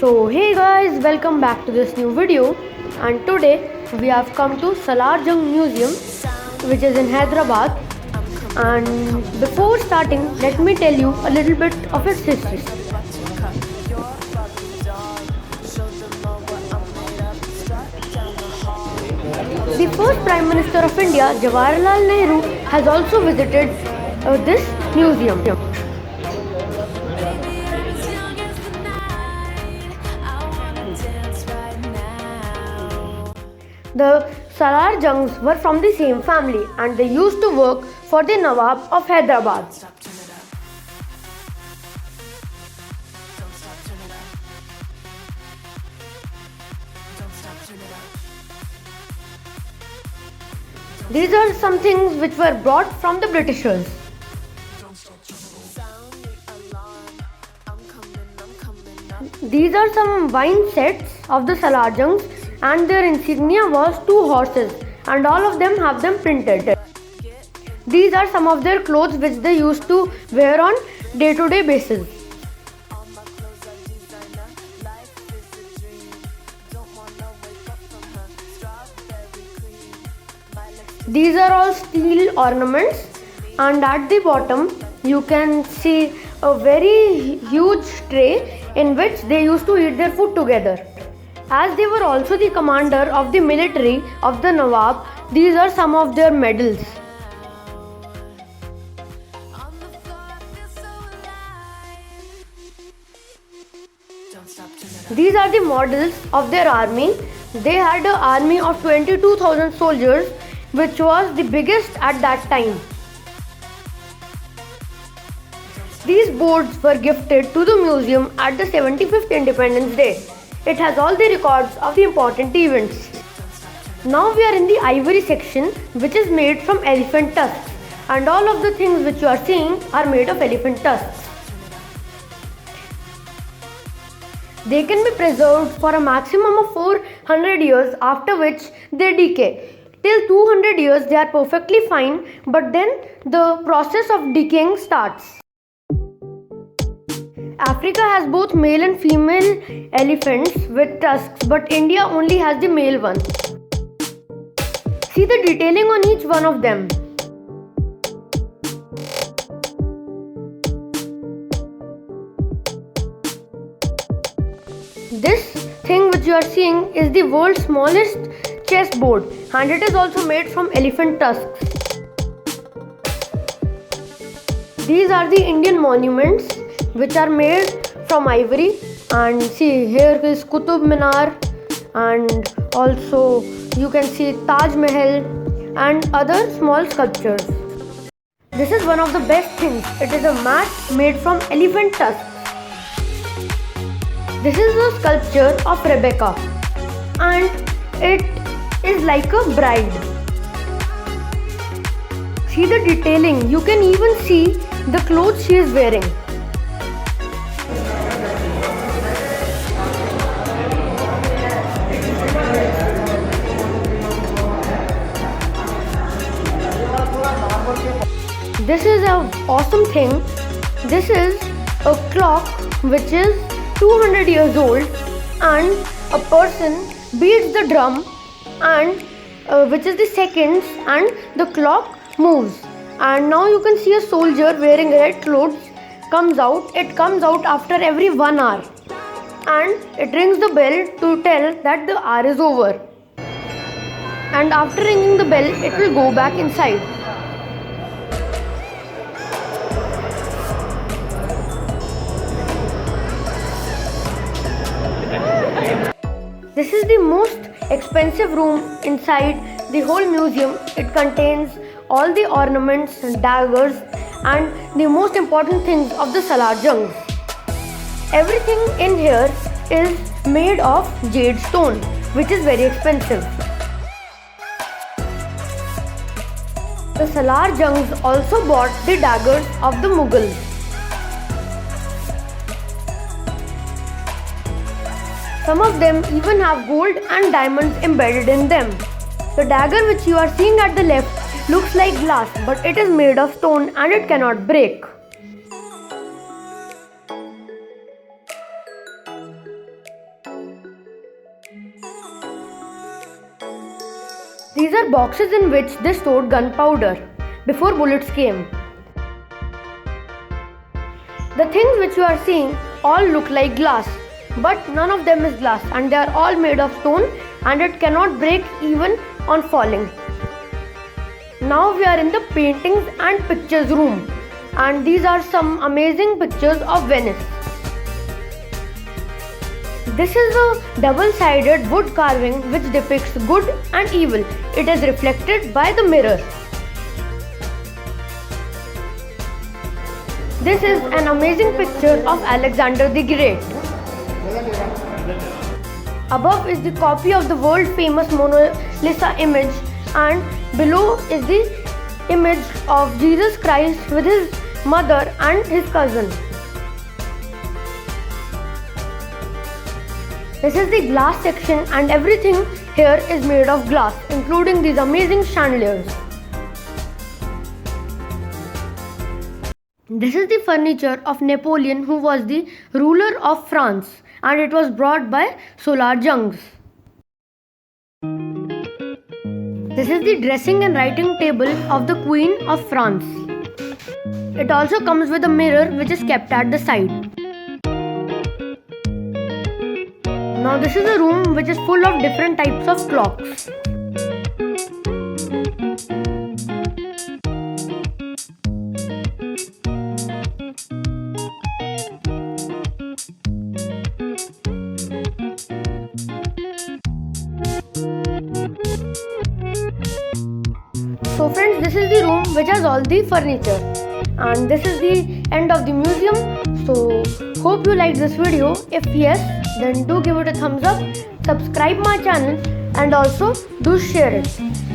So hey guys, welcome back to this new video, and today we have come to Salar Jung Museum, which is in Hyderabad. And before starting, let me tell you a little bit of its history. The first Prime Minister of India, Jawaharlal Nehru, has also visited this museum. The Salar Jungs were from the same family and they used to work for the Nawab of Hyderabad. These are some things which were brought from the Britishers. These are some wine sets of the Salar Jungs, and their insignia was two horses, and all of them have them printed. These are some of their clothes which they used to wear on day-to-day basis. These are all steel ornaments, and at the bottom you can see a very huge tray in which they used to eat their food together. As they were also the commander of the military of the Nawab, these are some of their medals. These are the models of their army. They had an army of 22,000 soldiers, which was the biggest at that time. These boards were gifted to the museum at the 75th Independence Day. It has all the records of the important events. Now we are in the ivory section, which is made from elephant tusks, and all of the things which you are seeing are made of elephant tusks. They can be preserved for a maximum of 400 years, after which they decay. Till 200 years they are perfectly fine, but then the process of decaying starts. Africa has both male and female elephants with tusks, but India only has the male one. See the detailing on each one of them. This thing which you are seeing is the world's smallest chessboard, and it is also made from elephant tusks. These are the Indian monuments which are made from ivory, and see, here is Qutub Minar, and also you can see Taj Mahal and other small sculptures. This is one of the best things. It is a mat made from elephant tusks. This is a sculpture of Rebecca, and it is like a bride. See the detailing. You can even see the clothes she is wearing. This is an awesome thing. This is a clock which is 200 years old, and a person beats the drum, and which is the seconds, and the clock moves. And now you can see a soldier wearing red clothes comes out. It comes out after every 1 hour, and it rings the bell to tell that the hour is over. And after ringing the bell, it will go back inside. This is the most expensive room inside the whole museum. It contains all the ornaments and daggers and the most important things of the Salar Jungs. Everything in here is made of jade stone, which is very expensive. The Salar Jungs also bought the daggers of the Mughals. Some of them even have gold and diamonds embedded in them. The dagger which you are seeing at the left looks like glass, but it is made of stone and it cannot break. These are boxes in which they stored gunpowder before bullets came. The things which you are seeing all look like glass, but none of them is glass, and they are all made of stone and it cannot break even on falling. Now we are in the paintings and pictures room, and these are some amazing pictures of Venice. This is a double-sided wood carving which depicts good and evil. It is reflected by the mirror. This is an amazing picture of Alexander the Great. Above is the copy of the world famous Mona Lisa image, and below is the image of Jesus Christ with his mother and his cousin. This is the glass section, and everything here is made of glass, including these amazing chandeliers. This is the furniture of Napoleon, who was the ruler of France, and it was brought by Solar Jungs. This is the dressing and writing table of the Queen of France. It also comes with a mirror which is kept at the side. Now this is a room which is full of different types of clocks. So friends, this is the room which has all the furniture, and this is the end of the museum. So hope you liked this video. If yes, then do give it a thumbs up, subscribe my channel, and also do share it.